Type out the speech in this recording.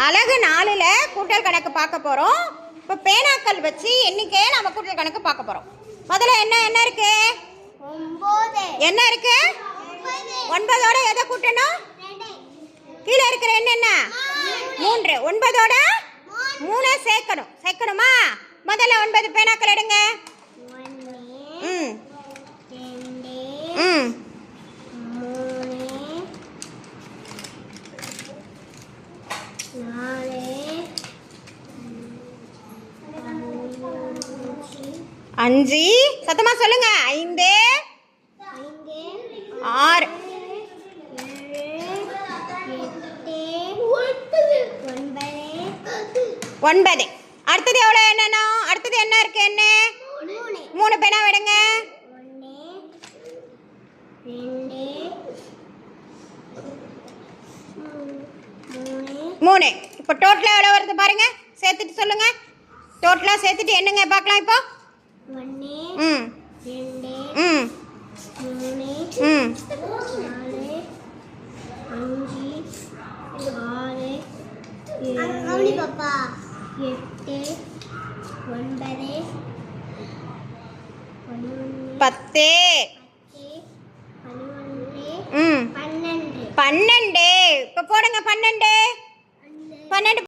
அழகு 4ல் கூட்டல் கணக்கு பார்க்க போகிறோம். இப்போ பேனாக்கள் வச்சு எண்ணிக்கையை நம்ம கூட்டல் கணக்கு பார்க்க போகிறோம். முதல்ல என்ன இருக்கு? என்ன இருக்கு? 9ஓட எதை கூட்டணும்? கீழே இருக்கிற என்ன? 3. 9ஓட 3 சேர்க்கணுமா? முதல்ல 9 பேனாக்கள் எடுங்க. ம் ம் 5 சத்தமா சொல்லுங்க. 5 6 9. அடுத்தது எவ்வளோ? என்னன்னா அடுத்தது என்ன இருக்கு? என்ன? 3 பேனா விடுங்க. 3. இப்போ டோட்டலாக எவ்வளோ வருது பாருங்க. சேர்த்துட்டு சொல்லுங்க. டோட்டலாக சேர்த்துட்டு என்னங்க பார்க்கலாம் இப்போ. 1 ம் 2 ம் 3 ம் 4 5 6 7 பாப்பா 8 9 10 ம் 12. இப்போ போடுங்க 12.